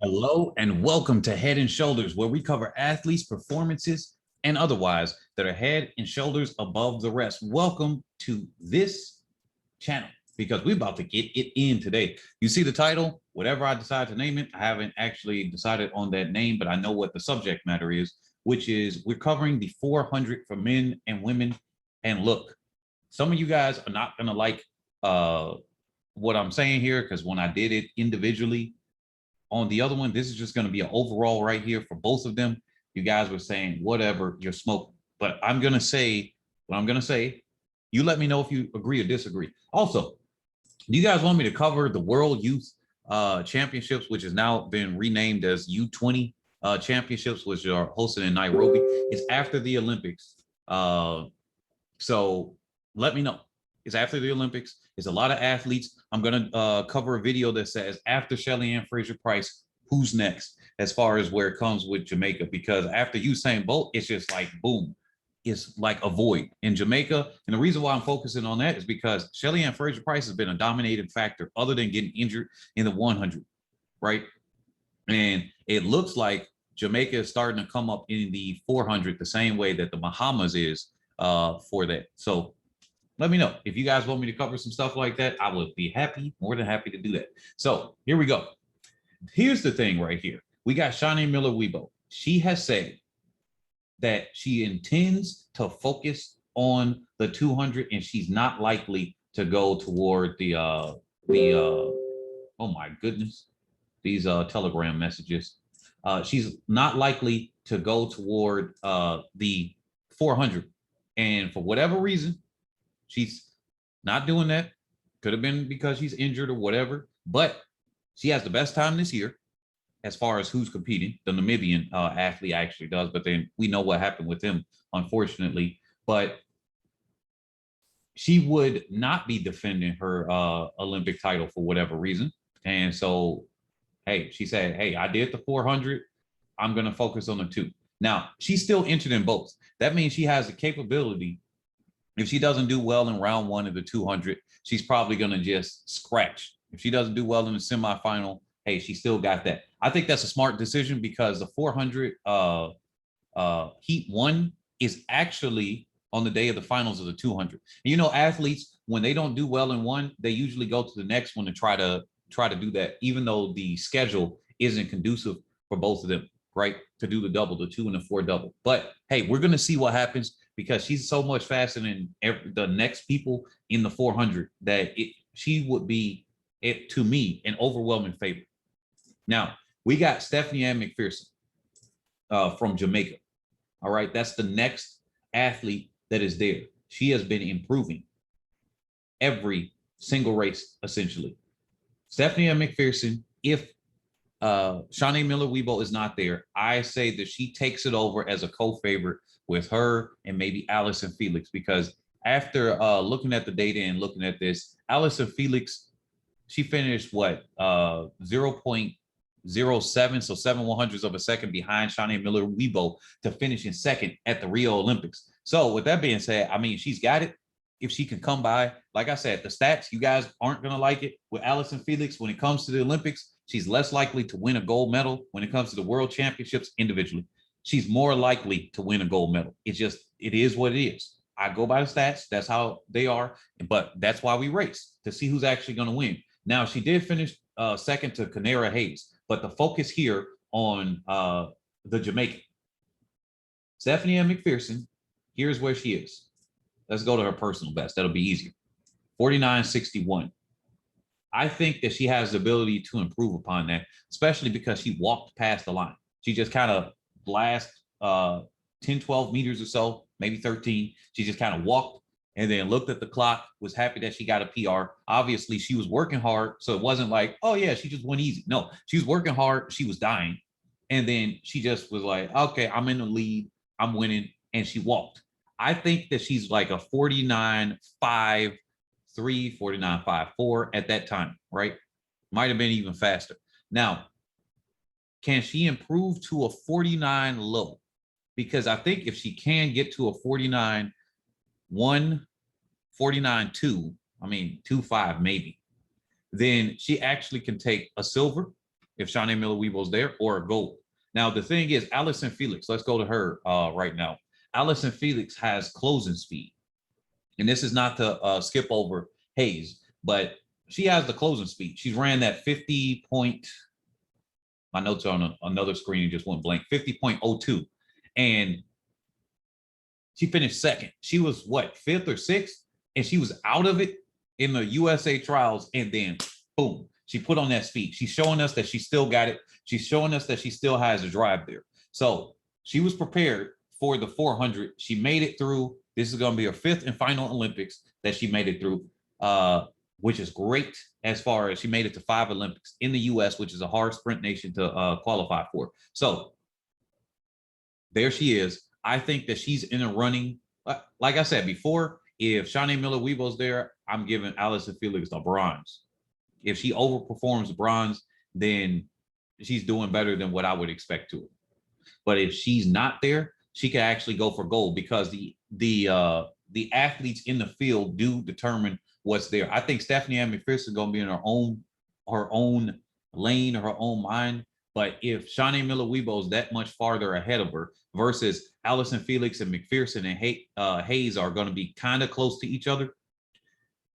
Hello and welcome to Head and Shoulders, where we cover athletes' performances and otherwise that are head and shoulders above the rest. Welcome to this channel because we're about to get it in today. You see the title, whatever I decide to name it. I haven't actually decided on that name, but I know what the subject matter is, which is we're covering the 400 for men and women. And look, some of you guys are not going to like what I'm saying here because when I did it individually, on the other one, this is just going to be an overall right here for both of them. You guys were saying whatever, you're smoking. But I'm going to say what I'm going to say. You let me know if you agree or disagree. Also, do you guys want me to cover the World Youth Championships, which has now been renamed as U20 Championships, which are hosted in Nairobi? It's after the Olympics. So let me know. It's after the Olympics. It's a lot of athletes. I'm going to cover a video that says after Shelly-Ann Fraser-Pryce, who's next as far as where it comes with Jamaica, because after Usain Bolt, it's just like, boom, it's like a void in Jamaica. And the reason why I'm focusing on that is because Shelly-Ann Fraser-Pryce has been a dominating factor other than getting injured in the 100, right? And it looks like Jamaica is starting to come up in the 400 the same way that the Bahamas is for that. So let me know if you guys want me to cover some stuff like that. I would be happy, more than happy to do that. So here we go. Here's the thing right here. We got Shaunae Miller-Uibo. She has said that she intends to focus on the 200 and she's not likely to go toward oh my goodness, these Telegram messages. She's not likely to go toward the 400. And for whatever reason, she's not doing that. Could have been because she's injured or whatever, but she has the best time this year as far as who's competing. The Namibian athlete actually does, but then we know what happened with him, unfortunately. But she would not be defending her Olympic title for whatever reason. And so, hey, she said, hey, I did the 400. I'm going to focus on the 2. Now, she's still entered in both. That means she has the capability. If she doesn't do well in round 1 of the 200, she's probably going to just scratch. If she doesn't do well in the semifinal, hey, she still got that. I think that's a smart decision because the 400 heat 1 is actually on the day of the finals of the 200. And you know, athletes, when they don't do well in one, they usually go to the next one to try to do that, even though the schedule isn't conducive for both of them, right? To do the double, the 2 and the 4 double. But hey, we're going to see what happens because she's so much faster than the next people in the 400 that she would be, to me, an overwhelming favorite. Now, we got Stephanie-Ann McPherson from Jamaica. All right, that's the next athlete that is there. She has been improving every single race, essentially. Stephanie-Ann McPherson, if Shaunae Miller-Uibo is not there, I say that she takes it over as a co-favorite with her and maybe Allyson Felix, because after looking at the data and looking at this, Allyson Felix, she finished what 0.07, so 7/100ths of a second behind Shaunae Miller-Uibo to finish in second at the Rio Olympics. So with that being said, I mean, she's got it. If she can come by, like I said, the stats, you guys aren't going to like it with Allyson Felix. When it comes to the Olympics, she's less likely to win a gold medal. When it comes to the world championships individually, she's more likely to win a gold medal. It is what it is. I go by the stats. That's how they are. But that's why we race, to see who's actually going to win. Now, she did finish second to Kanera Hayes, but the focus here on the Jamaican. Stephanie-Ann McPherson, here's where she is. Let's go to her personal best. That'll be easier. 49.61. I think that she has the ability to improve upon that, especially because she walked past the line. She just kind of blast 10, 12 meters or so, maybe 13. She just kind of walked and then looked at the clock, was happy that she got a PR. Obviously, she was working hard, so it wasn't like, oh, yeah, she just went easy. No, she was working hard. She was dying. And then she just was like, okay, I'm in the lead. I'm winning. And she walked. I think that she's like a 49.53, 49.54 at that time, right? Might have been even faster. Now, can she improve to a 49 low? Because I think if she can get to a 49.1, 49.2, I mean, 2.5 maybe, then she actually can take a silver if Shaunae Miller-Uibo's there, or gold. Now, the thing is, Allyson Felix, let's go to her right now. Allyson Felix has closing speed. And this is not to skip over Hayes, but she has the closing speed. She's ran that 50 point, my notes are on another screen and just went blank, 50.02. And she finished second. She was what, fifth or sixth? And she was out of it in the USA trials. And then boom, she put on that speed. She's showing us that she still got it. She's showing us that she still has a drive there. So she was prepared for the 400. She made it through. This is going to be her fifth and final Olympics that she made it through, which is great as far as she made it to 5 Olympics in the US, which is a hard sprint nation to qualify for. So there she is. I think that she's in a running. Like I said before, if Shaunae Miller-Uibo's there, I'm giving Allyson Felix the bronze. If she overperforms bronze, then she's doing better than what I would expect to her. But if she's not there, she can actually go for gold, because the athletes in the field do determine what's there. I think Stephanie-Ann McPherson is going to be in her own lane or her own mind. But if Shaunae Miller-Uibo is that much farther ahead of her versus Allyson Felix and McPherson and Hayes are going to be kind of close to each other,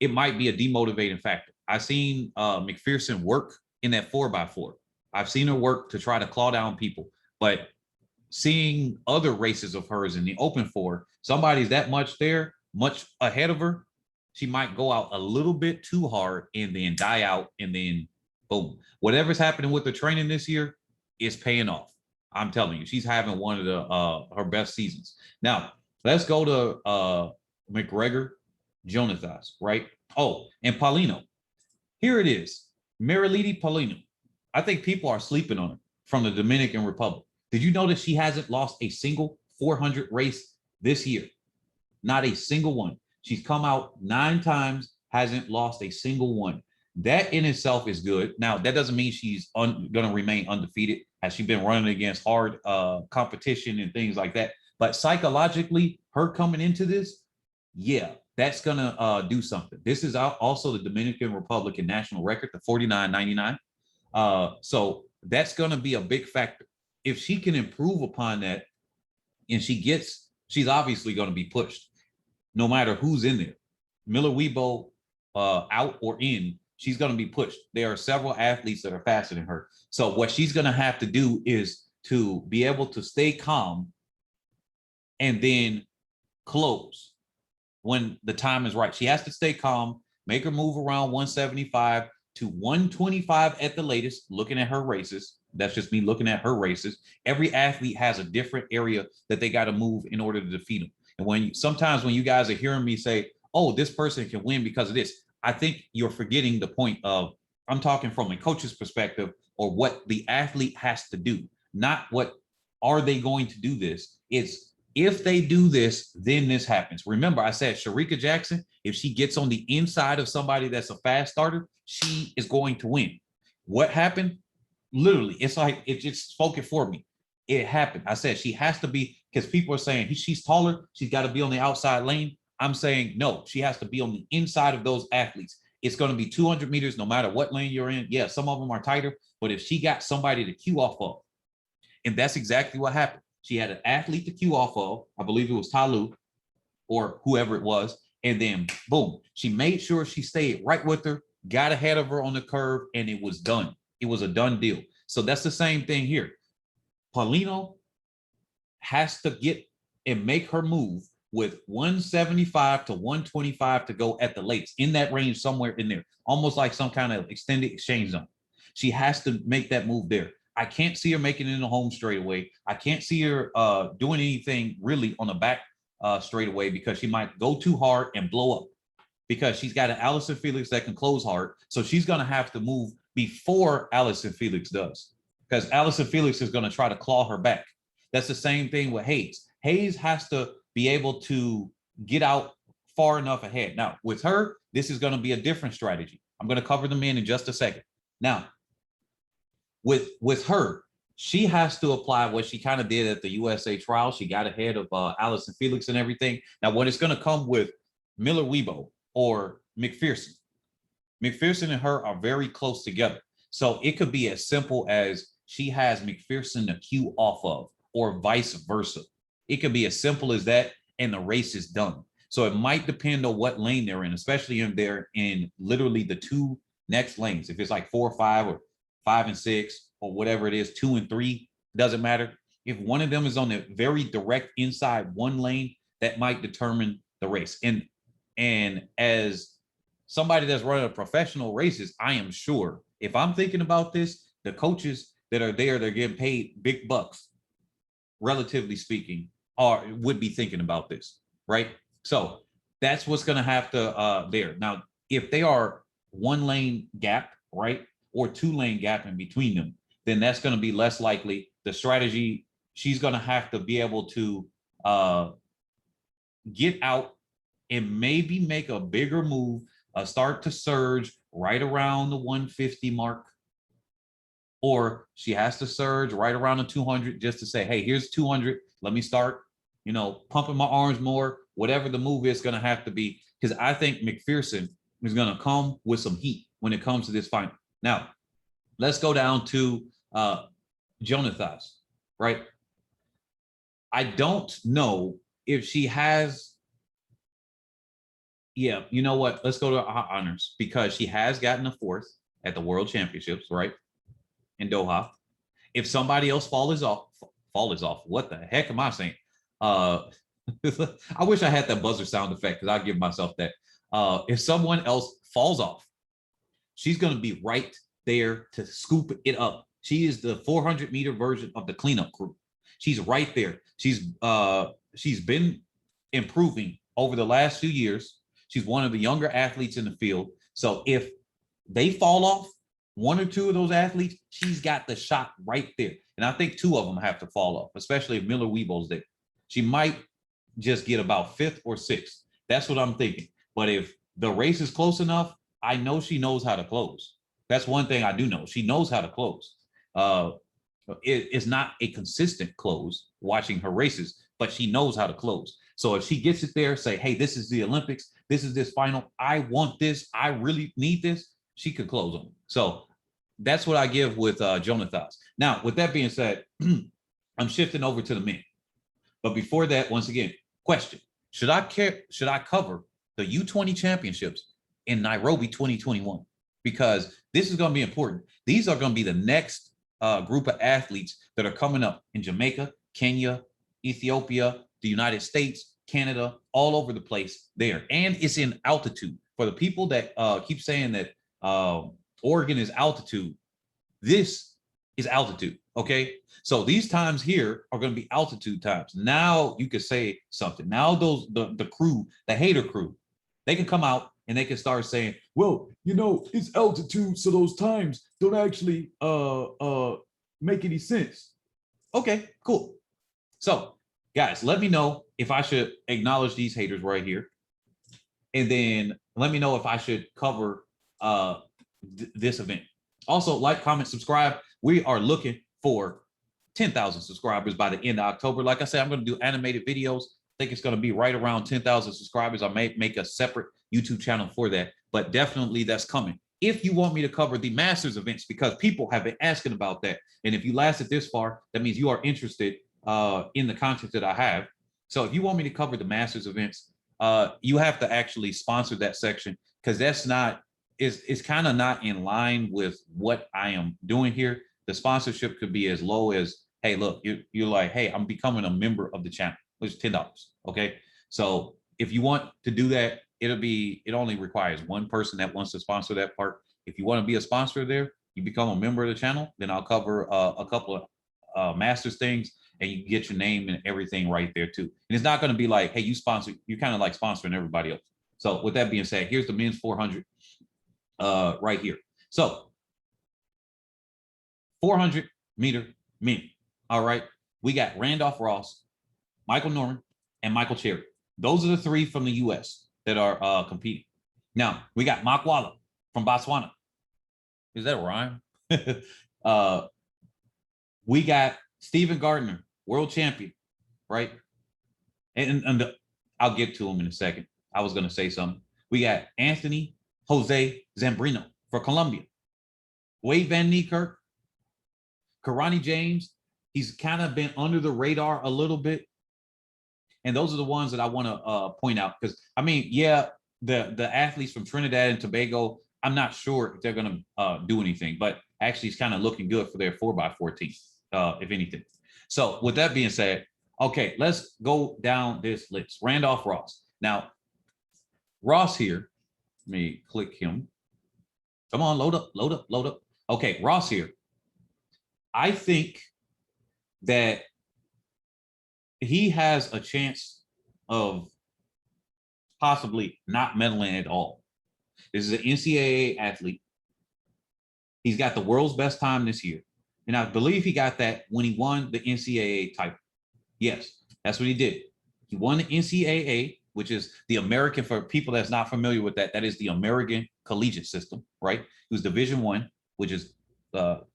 it might be a demotivating factor. I've seen McPherson work in that 4x4. I've seen her work to try to claw down people, but seeing other races of hers in the open 4, somebody's that much there, much ahead of her, she might go out a little bit too hard and then die out, and then boom. Whatever's happening with the training this year is paying off. I'm telling you, she's having one of the her best seasons. Now, let's go to McGregor, Jonathas, right? Oh, and Paulino. Here it is. Marilady Paulino. I think people are sleeping on her from the Dominican Republic. Did you notice she hasn't lost a single 400 race this year? Not a single one. She's come out 9 times, hasn't lost a single one. That in itself is good. Now, that doesn't mean she's going to remain undefeated. Has she been running against hard competition and things like that? But psychologically, her coming into this, yeah, that's going to do something. This is also the Dominican Republic national record, the 49.99. So that's going to be a big factor. If she can improve upon that and she's obviously going to be pushed no matter who's in there. Miller-Uibo out or in, she's going to be pushed. There are several athletes that are faster than her. So what she's going to have to do is to be able to stay calm and then close when the time is right. She has to stay calm, make her move around 175 to 125 at the latest, looking at her races. That's just me looking at her races. Every athlete has a different area that they got to move in order to defeat them. And sometimes when you guys are hearing me say, oh, this person can win because of this, I think you're forgetting the point of, I'm talking from a coach's perspective, or what the athlete has to do, not what are they going to do this. It's if they do this, then this happens. Remember, I said Shericka Jackson, if she gets on the inside of somebody that's a fast starter, she is going to win. What happened? Literally, it's like it just spoke it for me. It happened. I said she has to be, because people are saying she's taller, she's got to be on the outside lane. I'm saying no, she has to be on the inside of those athletes. It's going to be 200 meters no matter what lane you're in. Yeah, some of them are tighter, but if she got somebody to cue off of, and that's exactly what happened. She had an athlete to cue off of, I believe it was Talu or whoever it was, and then boom, she made sure she stayed right with her, got ahead of her on the curve, and it was done. It was a done deal. So that's the same thing here. Paulino has to get and make her move with 175 to 125 to go at the latest, in that range somewhere in there, almost like some kind of extended exchange zone. She has to make that move there. I can't see her making it in the home straightaway. I can't see her doing anything really on the back straightaway, because she might go too hard and blow up, because she's got an Allyson Felix that can close hard. So she's going to have to move before Allyson Felix does, because Allyson Felix is going to try to claw her back. That's the same thing with Hayes. Hayes has to be able to get out far enough ahead. Now, with her, this is going to be a different strategy. I'm going to cover them in just a second. Now, with her, she has to apply what she kind of did at the USA trial. She got ahead of Allyson Felix and everything. Now, when it's going to come with Miller-Uibo or McPherson and her are very close together. So it could be as simple as she has McPherson to cue off of, or vice versa. It could be as simple as that, and the race is done. So it might depend on what lane they're in, especially if they're in literally the two next lanes. If it's like 4 or 5 or 5 and 6 or whatever it is, 2 and 3, doesn't matter. If one of them is on the very direct inside one lane, that might determine the race. And as somebody that's running a professional races, I am sure if I'm thinking about this, the coaches that are there, they're getting paid big bucks, relatively speaking, would be thinking about this, right? So that's what's going to have to there. Now, if they are 1 lane gap, right, or 2 lane gap in between them, then that's going to be less likely. The strategy, she's going to have to be able to get out and maybe make a bigger move, start to surge right around the 150 mark, or she has to surge right around the 200 just to say, hey, here's 200. Let me start, pumping my arms more. Whatever the move is going to have to be, because I think McPherson is going to come with some heat when it comes to this final. Now, let's go down to Jonathan's, right? I don't know if she has. Yeah, you know what? Let's go to honors, because she has gotten a 4th at the World Championships, right, in Doha. If somebody else falls off. What the heck am I saying? I wish I had that buzzer sound effect, because I'll give myself that. If someone else falls off, she's going to be right there to scoop it up. She is the 400-meter version of the cleanup crew. She's right there. She's been improving over the last few years. She's one of the younger athletes in the field. So if they fall off, 1 or 2 of those athletes, she's got the shot right there. And I think 2 of them have to fall off, especially if Miller-Uibo's there. She might just get about 5th or 6th. That's what I'm thinking. But if the race is close enough, I know she knows how to close. That's one thing I do know. She knows how to close. It's not a consistent close watching her races, but she knows how to close. So if she gets it there, say, hey, this is the Olympics, this is this final, I want this, I really need this, she could close on it. So that's what I give with Jonathan's. Now, with that being said, I'm shifting over to the men. But before that, once again, question: should I cover the U20 championships in Nairobi 2021? Because this is going to be important. These are going to be the next group of athletes that are coming up in Jamaica, Kenya, Ethiopia, the United States, Canada, all over the place there. And it's in altitude. For the people that keep saying that Oregon is altitude, this is altitude, okay? So these times here are going to be altitude times. Now you could say something. Now the crew, the hater crew, they can come out and they can start saying, well, it's altitude, so those times don't actually make any sense. Okay, cool. So guys, let me know if I should acknowledge these haters right here. And then let me know if I should cover this event. Also, like, comment, subscribe. We are looking for 10,000 subscribers by the end of October. Like I said, I'm going to do animated videos. I think it's going to be right around 10,000 subscribers. I may make a separate YouTube channel for that, but definitely that's coming. If you want me to cover the Masters events, because people have been asking about that. And if you lasted this far, that means you are interested in the content that I have. So if you want me to cover the Masters events, you have to actually sponsor that section, because that's not, it's kind of not in line with what I am doing here. The sponsorship could be as low as, hey, look, you're like, hey, I'm becoming a member of the channel, which is $10. Okay. So if you want to do that, it only requires one person that wants to sponsor that part. If you want to be a sponsor there, you become a member of the channel, then I'll cover a couple of Masters things, and you get your name and everything right there too. And it's not going to be like, hey, you're kind of like sponsoring everybody else. So with that being said, here's the men's 400 right here. So 400-meter men. All right. We got Randolph Ross, Michael Norman, and Michael Cherry. Those are the 3 from the U.S. that are competing. Now, we got Makwala from Botswana. Is that a rhyme? We got Stephen Gardner, world champion, right? And I'll get to him in a second. I was going to say something. We got Anthony Jose Zambrino for Colombia. Wade Van Niekerk, Karani James. He's kind of been under the radar a little bit. And those are the ones that I want to point out. Because, I mean, yeah, the athletes from Trinidad and Tobago, I'm not sure if they're going to do anything. But actually, it's kind of looking good for their 4x4 team, if anything. So with that being said, okay, let's go down this list. Randolph Ross. Now, Ross here, let me click him. Come on, load up, load up, load up. Okay, Ross here. I think that he has a chance of possibly not medaling at all. This is an NCAA athlete. He's got the world's best time this year. And I believe he got that when he won the NCAA title. Yes, that's what he did. He won the NCAA, which is the American, for people that's not familiar with that, that is the American collegiate system, right? It was Division I, which is the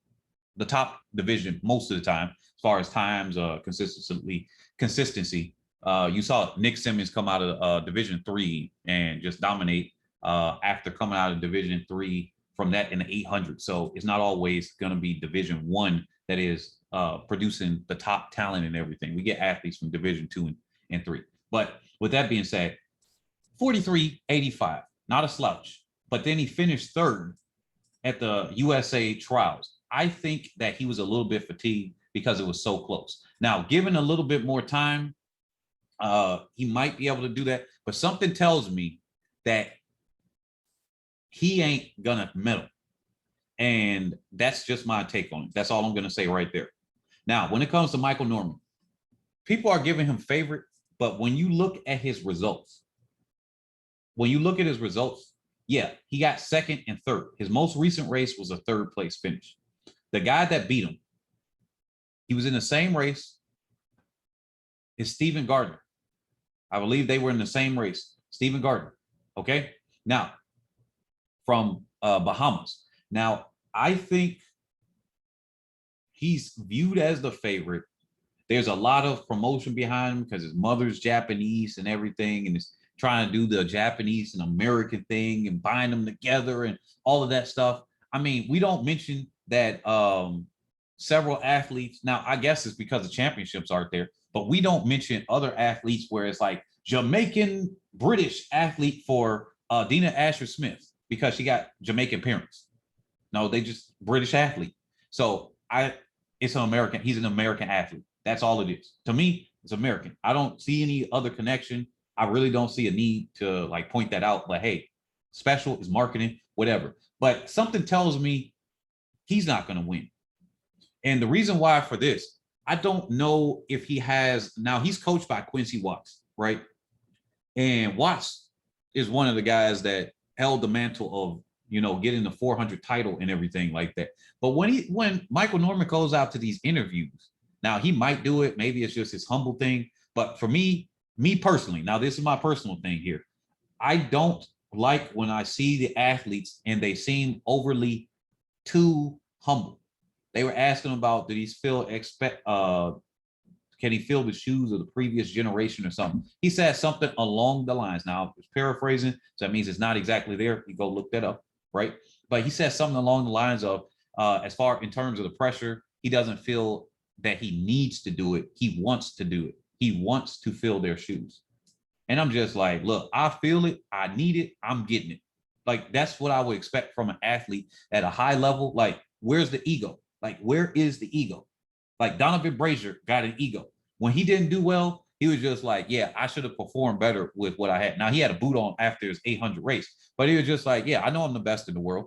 top division most of the time, as far as times, consistency. You saw Nick Simmons come out of Division III and just dominate after coming out of Division III from that in the 800. So it's not always going to be Division I that is producing the top talent and everything. We get athletes from Division II and III. But with that being said, 43.85, not a slouch. But then he finished third at the USA trials. I think that he was a little bit fatigued because it was so close. Now, given a little bit more time, he might be able to do that. But something tells me that he ain't gonna medal. And that's just my take on it. That's all I'm gonna say right there. Now, when it comes to Michael Norman, people are giving him favorite, but when you look at his results, yeah, he got second and third. His most recent race was a third place finish. The guy that beat him, he was in the same race as Stephen Gardner. I believe they were in the same race. Stephen Gardner. Okay. Now, from Bahamas. Now, I think he's viewed as the favorite. There's a lot of promotion behind him because his mother's Japanese and everything, and is trying to do the Japanese and American thing and bind them together and all of that stuff. I mean, we don't mention that several athletes, now I guess it's because the championships aren't there, but we don't mention other athletes where it's like Jamaican British athlete for Dina Asher Smith because she got Jamaican parents. No, they just British athlete. So it's an American, he's an American athlete. That's all it is. To me, it's American. I don't see any other connection. I really don't see a need to like point that out, but hey, special is marketing, whatever. But something tells me he's not going to win. And the reason why for this, I don't know if he has, now he's coached by Quincy Watts, right? And Watts is one of the guys that held the mantle of, you know, getting the 400 title and everything like that. But when Michael Norman goes out to these interviews, now he might do it, maybe it's just his humble thing. But for me personally, now this is my personal thing here. I don't like when I see the athletes and they seem overly too humble. They were asking about, did he feel can he fill the shoes of the previous generation or something? He said something along the lines. Now, it's paraphrasing, so that means it's not exactly there. You go look that up, right? But he said something along the lines of, as far in terms of the pressure, he doesn't feel that he needs to do it. He wants to do it. He wants to fill their shoes. And I'm just like, look, I feel it. I need it. I'm getting it. Like, that's what I would expect from an athlete at a high level. Like, where's the ego? Like, where is the ego? Like, Donovan Brazier got an ego. When he didn't do well, he was just like, yeah, I should have performed better with what I had. Now, he had a boot on after his 800 race, but he was just like, yeah, I know I'm the best in the world.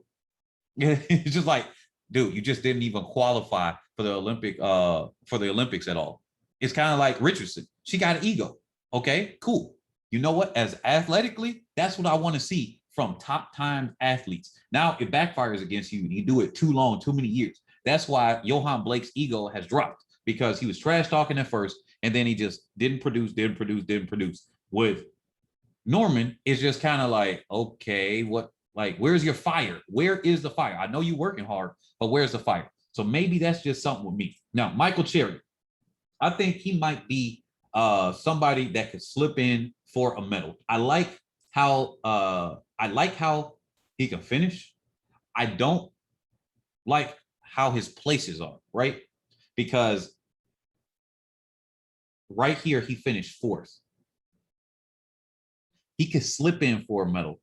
It's just like, dude, you just didn't even qualify for the Olympics at all. It's kind of like Richardson. She got an ego. Okay, cool. You know what? As athletically, that's what I want to see from top time athletes. Now, it backfires against you. You do it too long, too many years. That's why Johan Blake's ego has dropped, because he was trash talking at first, and then he just didn't produce. With Norman, it's just kind of like, okay, what, like, where's your fire? Where is the fire? I know you're working hard, but where's the fire? So maybe that's just something with me. Now, Michael Cherry, I think he might be somebody that could slip in for a medal. I like how he can finish. I don't like how his places are, right? Because right here, he finished 4th. He could slip in for a medal,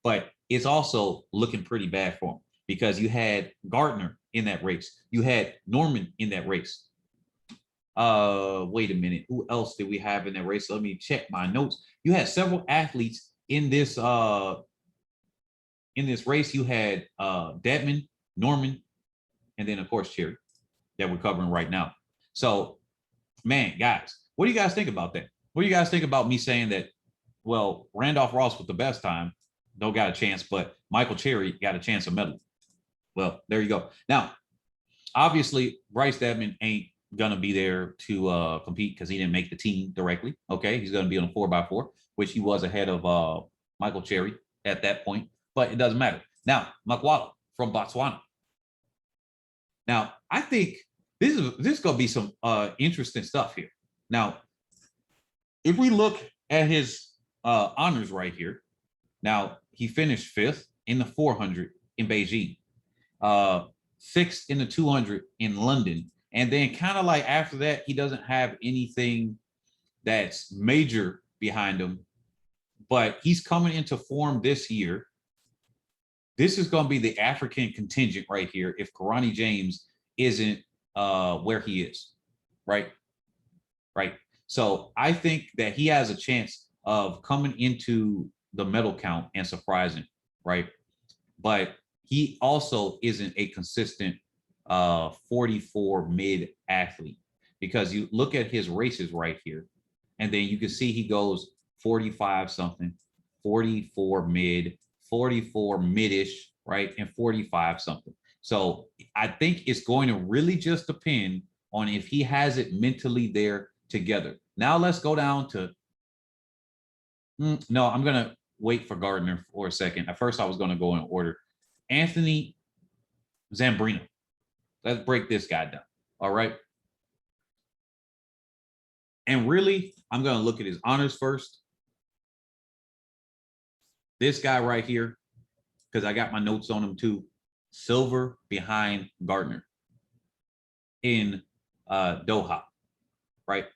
but it's also looking pretty bad for him because you had Gardner in that race. You had Norman in that race. Wait a minute. Who else did we have in that race? Let me check my notes. You had several athletes in this race. You had Dedman, Norman, and then of course Cherry that we're covering right now. So, man, guys, what do you guys think about that? What do you guys think about me saying that? Well, Randolph Ross with the best time, don't got a chance, but Michael Cherry got a chance of medal. Well, there you go. Now, obviously, Bryce Dedman ain't gonna be there to compete because he didn't make the team directly. Okay, he's gonna be on a 4x4, which he was ahead of Michael Cherry at that point, but it doesn't matter. Now, Makwala from Botswana. Now, I think this is gonna be some interesting stuff here. Now, if we look at his honors right here, now he finished 5th in the 400 in Beijing, 6th in the 200 in London, and then kind of like after that, he doesn't have anything that's major behind him, but he's coming into form this year. This is going to be the African contingent right here if Karani James isn't where he is, right? Right. So I think that he has a chance of coming into the medal count and surprising, right? But he also isn't a consistent 44 mid athlete because you look at his races right here, and then you can see he goes 45 something, 44 mid, 44 mid-ish, right? And 45 something. So I think it's going to really just depend on if he has it mentally there together. Now let's go down to, no, I'm going to wait for Gardner for a second. At first I was going to go in order. Anthony Zambrino. Let's break this guy down. All right. And really, I'm going to look at his honors first. This guy right here, because I got my notes on him too. Silver behind Gardner in Doha, right?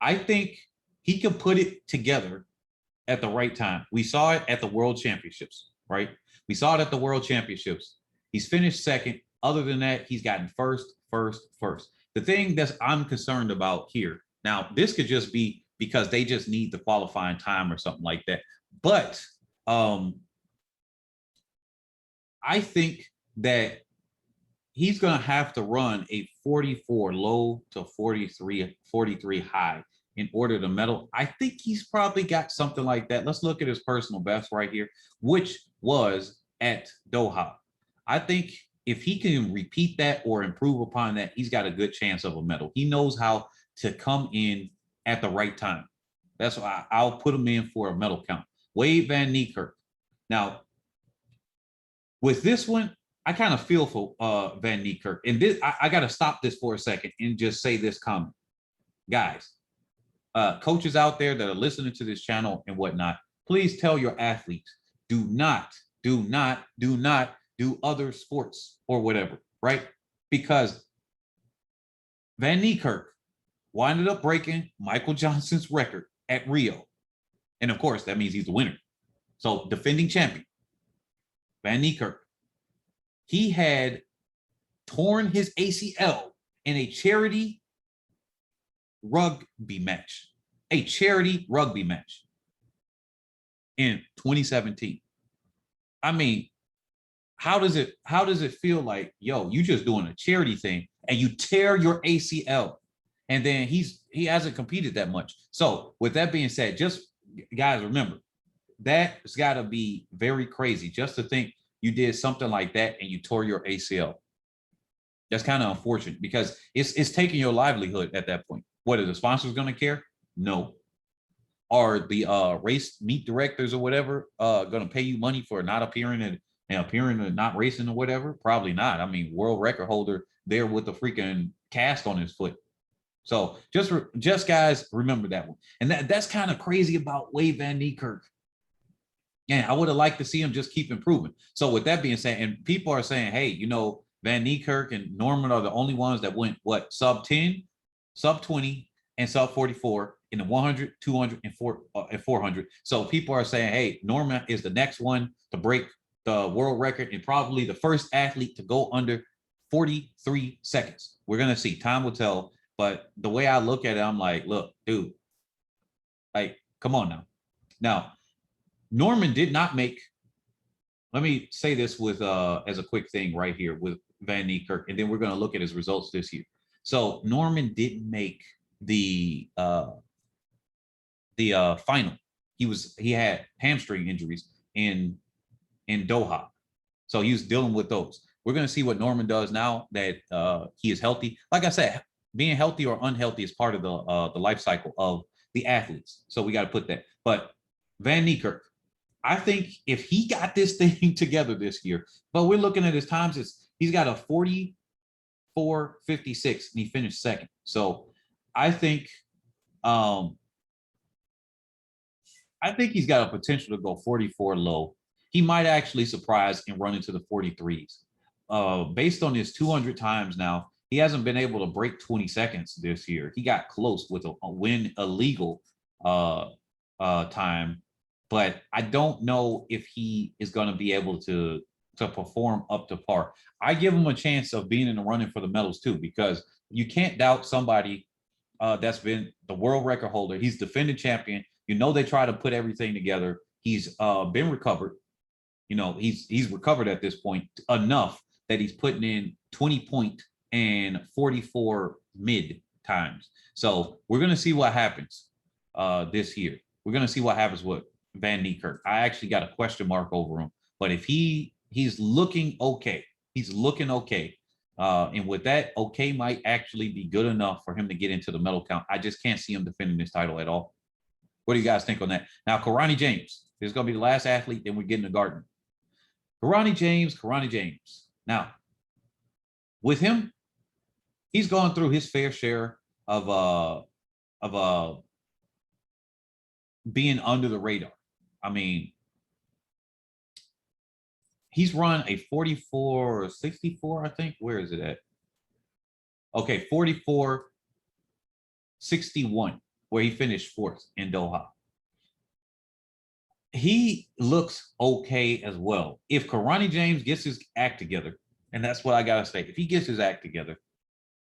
I think he can put it together at the right time. We saw it at the World Championships, right? We saw it at the World Championships. He's finished 2nd. Other than that, he's gotten first. The thing that I'm concerned about here, now this could just be because they just need the qualifying time or something like that. But I think that he's going to have to run a 44 low to 43 high in order to medal. I think he's probably got something like that. Let's look at his personal best right here, which was at Doha. I think if he can repeat that or improve upon that, he's got a good chance of a medal. He knows how to come in at the right time. That's why I'll put him in for a medal count. Wade Van Niekerk. Now, with this one, I kind of feel for Van Niekerk. And this, I got to stop this for a second and just say this comment. Guys, coaches out there that are listening to this channel and whatnot, please tell your athletes, do not do other sports or whatever, right? Because Van Niekerk winded up breaking Michael Johnson's record at Rio. And of course, that means he's the winner. So defending champion, Van Niekerk, he had torn his ACL in a charity rugby match, in 2017. I mean, how does it feel like, yo, you just doing a charity thing and you tear your ACL, and then he hasn't competed that much. So with that being said, just guys, remember, that's got to be very crazy just to think you did something like that and you tore your ACL. That's kind of unfortunate because it's taking your livelihood at that point. What are the sponsors going to care? No. Are the race meet directors or whatever going to pay you money for not appearing and not racing or whatever? Probably not. I mean, world record holder there with the freaking cast on his foot. So just guys, remember that one. And that's kind of crazy about Wade Van Niekerk. And I would have liked to see him just keep improving. So with that being said, and people are saying, hey, Van Niekerk and Norman are the only ones that went what, sub 10, sub 20, and sub 44 in the 100, 200, and 400. So people are saying, hey, Norman is the next one to break the world record and probably the first athlete to go under 43 seconds. We're going to see. Time will tell. But the way I look at it, I'm like, look, dude, like, come on now. Now, Norman did not make, let me say this with as a quick thing right here with Van Niekerk, and then we're going to look at his results this year. So Norman didn't make the final. He had hamstring injuries in Doha. So he was dealing with those. We're going to see what Norman does now that he is healthy. Like I said, being healthy or unhealthy is part of the life cycle of the athletes. So we got to put that. But Van Niekerk, I think if he got this thing together this year, but we're looking at his times, he's got a 44.56 and he finished second. So I think he's got a potential to go 44 low. He might actually surprise and run into the 43s. Based on his 200 times now, he hasn't been able to break 20 seconds this year. He got close with a win illegal time, but I don't know if he is going to be able to perform up to par. I give him a chance of being in the running for the medals too, because you can't doubt somebody that's been the world record holder. He's defending champion. They try to put everything together. He's been recovered. He's recovered at this point enough that he's putting in 20 point and 44 mid times. So we're going to see what happens this year. We're going to see what happens with Van Niekerk. I actually got a question mark over him, but if he's looking okay, and with that, okay might actually be good enough for him to get into the medal count. I just can't see him defending this title at all. What do you guys think on that? Now, Karani James is going to be the last athlete. Then we're getting to Gardner. Karani James. Now, with him, he's gone through his fair share of being under the radar. I mean, he's run a 44.64, I think. Where is it at? Okay, 44.61, where he finished fourth in Doha. He looks okay as well. If Karani James gets his act together, and that's what I got to say, if he gets his act together,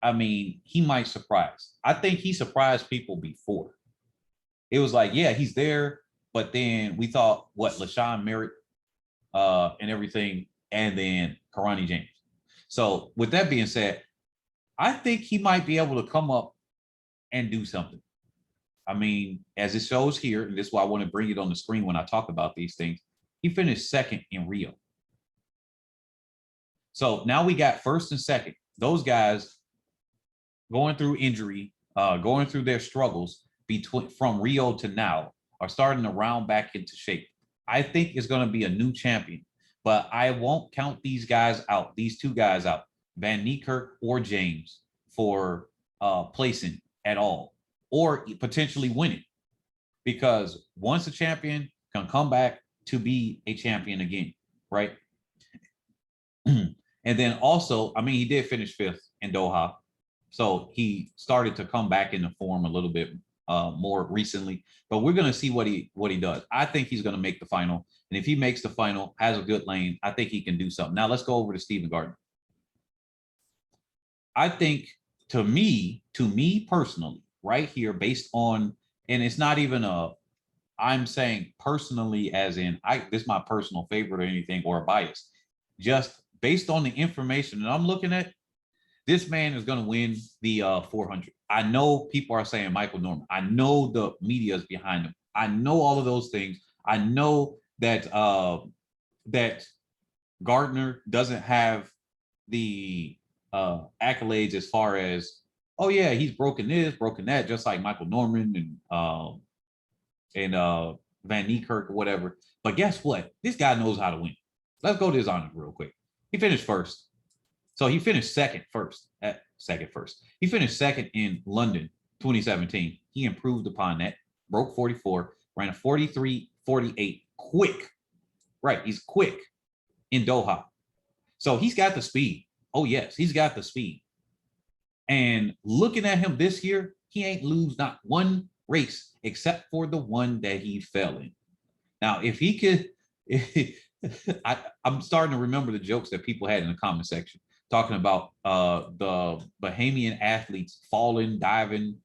I mean, he might surprise. I think he surprised people before. It was like, yeah, he's there, but then we thought, what, LaShawn Merritt and everything, and then Karani James. So with that being said, I think he might be able to come up and do something. I mean, as it shows here, and this is why I want to bring it on the screen when I talk about these things, he finished second in Rio. So now we got first and second. Those guys going through injury, going through their struggles from Rio to now are starting to round back into shape. I think it's going to be a new champion, but I won't count these guys out, these two guys out, Van Niekerk or James, for placing at all, or potentially winning, because once a champion can come back to be a champion again, right? And then also, I mean, he did finish fifth in Doha, so he started to come back into form a little bit more recently. But we're going to see what he does. I think he's going to make the final, and if he makes the final, has a good lane, I think he can do something. Now let's go over to Stephen Gardner. I think, to me personally, right here, based on, and it's not even I'm saying personally as in this is my personal favorite or anything, or a bias, just based on the information that I'm looking at, this man is going to win the 400. I know people are saying Michael Norman. I know the media is behind him. I know all of those things. I know that that Gardner doesn't have the accolades as far as, oh yeah, he's broken this, broken that, just like Michael Norman and Van Niekerk or whatever. But guess what? This guy knows how to win. Let's go to his honors real quick. He finished first. So he finished second first. He finished second in London 2017. He improved upon that, broke 44, ran a 43.48 quick Right. He's quick in Doha. So he's got the speed. Oh, yes, he's got the speed. And looking at him this year, he ain't lose not one race except for the one that he fell in. Now, if he could, I'm starting to remember the jokes that people had in the comment section talking about the Bahamian athletes falling, diving,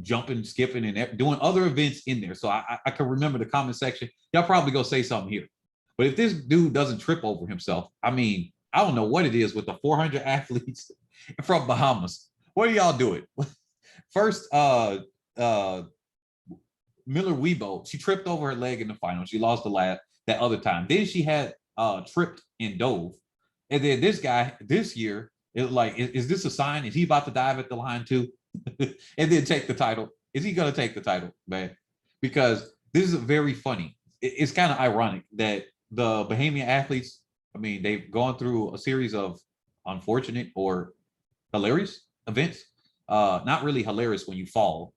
jumping, skipping, and doing other events in there. So I can remember the comment section. Y'all probably go say something here. But if this dude doesn't trip over himself, I mean, I don't know what it is with the 400 athletes from Bahamas. What are y'all doing? First, Miller-Uibo, she tripped over her leg in the final. She lost the lap that other time. Then she had tripped and dove. And then this guy this year, it was like, is this a sign? Is he about to dive at the line too? And then take the title? Is he going to take the title, man? Because this is very funny. It's kind of ironic that the Bahamian athletes, I mean, they've gone through a series of unfortunate or hilarious events. Not really hilarious when you fall,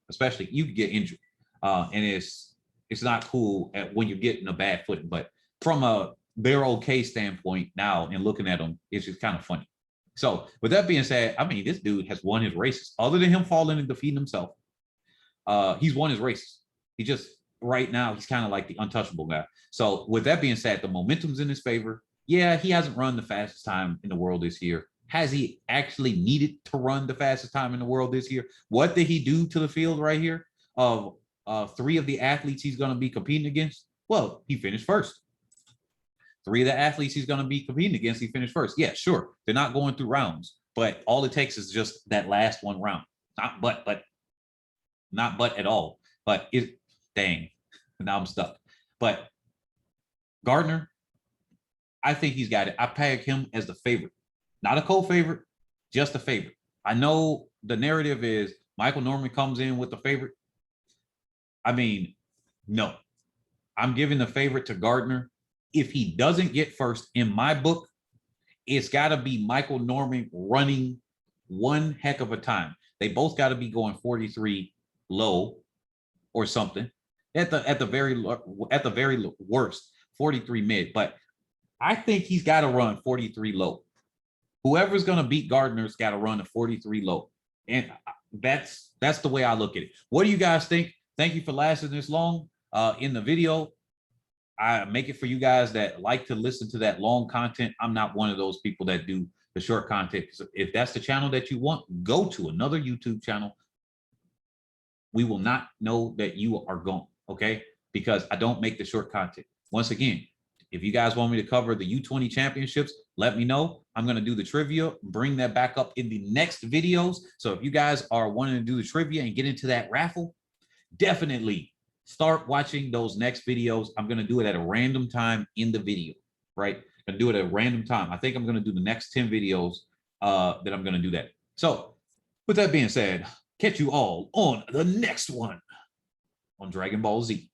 especially you get injured. And it's not cool when you're getting a bad footing. But from a they're okay standpoint now and looking at them, it's just kind of funny. So with that being said, I mean, this dude has won his races. Other than him falling and defeating himself, he's won his races. He just right now he's kind of like the untouchable guy. So with that being said, the momentum's in his favor. Yeah, he hasn't run the fastest time in the world this year. Has he actually needed to run the fastest time in the world this year? What did he do to the field right here of three of the athletes he's going to be competing against? Well, he finished first. Three of the athletes he's going to be competing against, he finished first. Yeah, sure. They're not going through rounds, but all it takes is just that last one round. Not but at all. But dang, now I'm stuck. But Gardner, I think he's got it. I peg him as the favorite. Not a co-favorite, just a favorite. I know the narrative is Michael Norman comes in with the favorite. I mean, no. I'm giving the favorite to Gardner. If he doesn't get first, in my book, it's got to be Michael Norman running one heck of a time. They both got to be going 43 low or something. At the very worst, 43 mid. But I think he's got to run 43 low. Whoever's going to beat Gardner's got to run a 43 low. And that's the way I look at it. What do you guys think? Thank you for lasting this long in the video. I make it for you guys that like to listen to that long content. I'm not one of those people that do the short content. So if that's the channel that you want, go to another YouTube channel. We will not know that you are gone, okay? Because I don't make the short content. Once again, if you guys want me to cover the U20 championships, let me know. I'm going to do the trivia, bring that back up in the next videos. So if you guys are wanting to do the trivia and get into that raffle, definitely start watching those next videos. I'm going to do it at a random time in the video, right? I'm going to do it at a random time. I think I'm going to do the next 10 videos that I'm going to do that. So with that being said, catch you all on the next one on Dragon Ball Z.